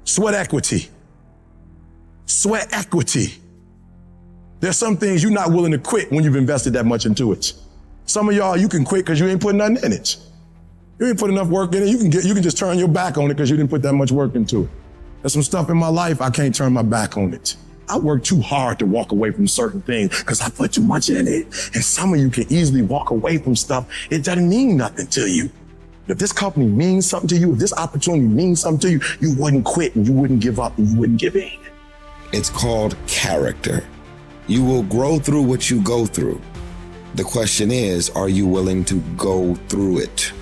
Sweat equity. Sweat equity. There's some things you're not willing to quit when you've invested that much into it. Some of y'all, you can quit because you ain't putting nothing in it. You ain't put enough work in it. You can just turn your back on it because you didn't put that much work into it. There's some stuff in my life, I can't turn my back on it. I work too hard to walk away from certain things because I put too much in it. And some of you can easily walk away from stuff. It doesn't mean nothing to you. If this company means something to you, if this opportunity means something to you, you wouldn't quit and you wouldn't give up and you wouldn't give in. It's called character. You will grow through what you go through. The question is, are you willing to go through it?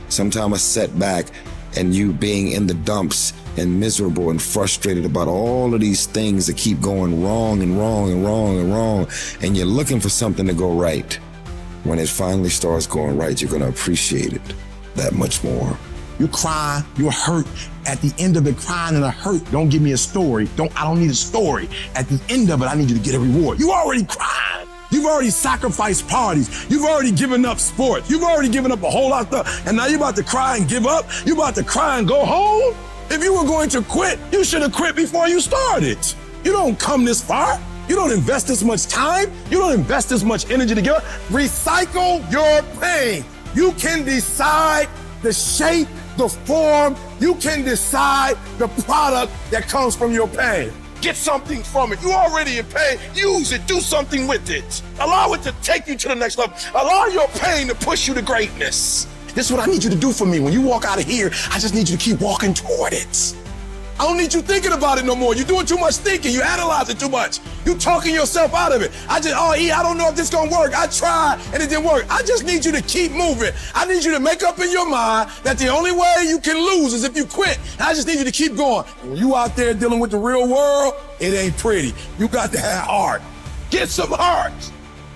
Sometimes a setback and you being in the dumps and miserable and frustrated about all of these things that keep going wrong and wrong and wrong and wrong, and you're looking for something to go right. When it finally starts going right, you're going to appreciate it that much more. You cry, you're hurt. At the end of the crying and the hurt, don't give me a story. I don't need a story. At the end of it, I need you to get a reward. You already cried. You've already sacrificed parties. You've already given up sports. You've already given up a whole lot of stuff. And now you're about to cry and give up. You're about to cry and go home. If you were going to quit, you should have quit before you started. You don't come this far. You don't invest this much time. You don't invest this much energy to give up. Recycle your pain. You can decide the shape, the form. You can decide the product that comes from your pain. Get something from it. You already in pain. Use it. Do something with it. Allow it to take you to the next level. Allow your pain to push you to greatness. This is what I need you to do for me. When you walk out of here, I just need you to keep walking toward it. I don't need you thinking about it no more. You're doing too much thinking. You analyze it too much. You talking yourself out of it. I don't know if this gonna work. I tried and it didn't work. I just need you to keep moving. I need you to make up in your mind that the only way you can lose is if you quit. I just need you to keep going. When you out there dealing with the real world, it ain't pretty. You got to have heart. Get some heart.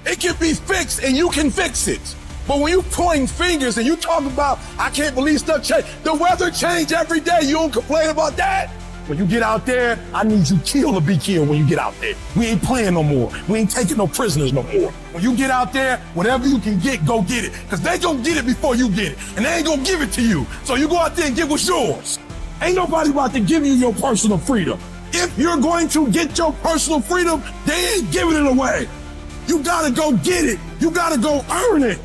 It can be fixed and you can fix it. But when you pointing fingers and you talk about, I can't believe stuff change. The weather change every day. You don't complain about that. When you get out there, I need you kill or be killed when you get out there. We ain't playing no more. We ain't taking no prisoners no more. When you get out there, whatever you can get, go get it. Because they gonna get it before you get it. And they ain't gonna give it to you. So you go out there and get what's yours. Ain't nobody about to give you your personal freedom. If you're going to get your personal freedom, they ain't giving it away. You gotta go get it. You gotta go earn it.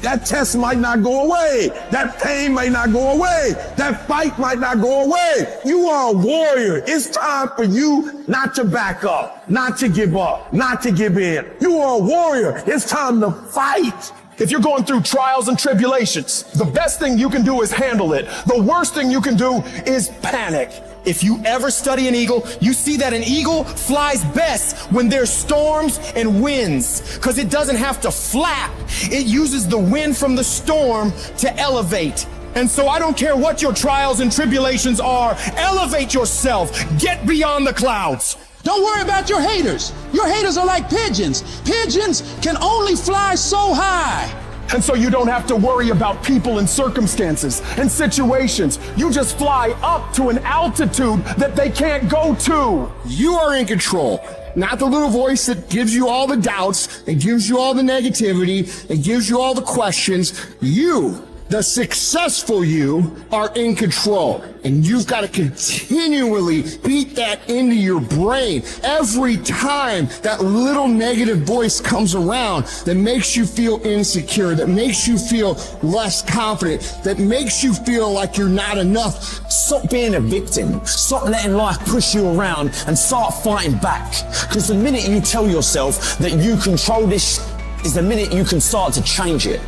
That test might not go away. That pain might not go away. That fight might not go away. You are a warrior. It's time for you not to back up, not to give up, not to give in. You are a warrior. It's time to fight. If you're going through trials and tribulations, the best thing you can do is handle it. The worst thing you can do is panic. If you ever study an eagle, you see that an eagle flies best when there's storms and winds, because it doesn't have to flap. It uses the wind from the storm to elevate. And so I don't care what your trials and tribulations are, elevate yourself, get beyond the clouds. Don't worry about your haters. Your haters are like pigeons. Pigeons can only fly so high. And so you don't have to worry about people and circumstances and situations. You just fly up to an altitude that they can't go to. You are in control. Not the little voice that gives you all the doubts, and gives you all the negativity, and gives you all the questions. You, the successful you, are in control. And you've got to continually beat that into your brain every time that little negative voice comes around that makes you feel insecure, that makes you feel less confident, that makes you feel like you're not enough. Stop being a victim. Stop letting life push you around and start fighting back. Because the minute you tell yourself that you control this is the minute you can start to change it.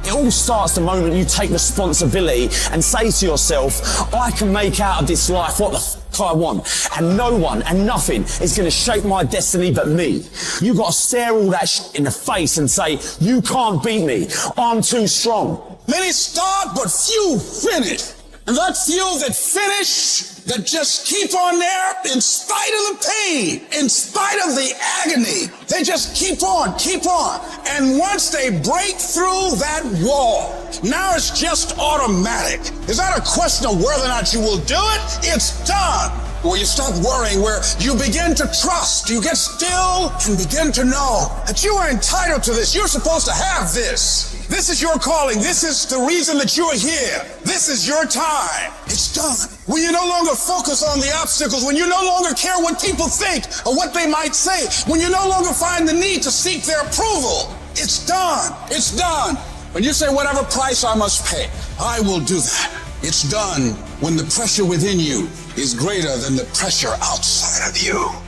It all starts the moment you take responsibility and say to yourself, I can make out of this life what the f*** I want, and no one and nothing is going to shape my destiny but me. You got to stare all that shit in the face and say, you can't beat me. I'm too strong. Many start, but few finish. And that few that finish, that just keep on there in spite of the pain, in spite of the agony, they just keep on. And once they break through that wall, now it's just automatic. It's not a question of whether or not you will do it, it's done. Where you stop worrying, where you begin to trust, you get still and begin to know that you are entitled to this. You're supposed to have this. This is your calling. This is the reason that you're here. This is your time. It's done. When you no longer focus on the obstacles, when you no longer care what people think or what they might say, when you no longer find the need to seek their approval, it's done. It's done. When you say whatever price I must pay, I will do that. It's done when the pressure within you is greater than the pressure outside of you.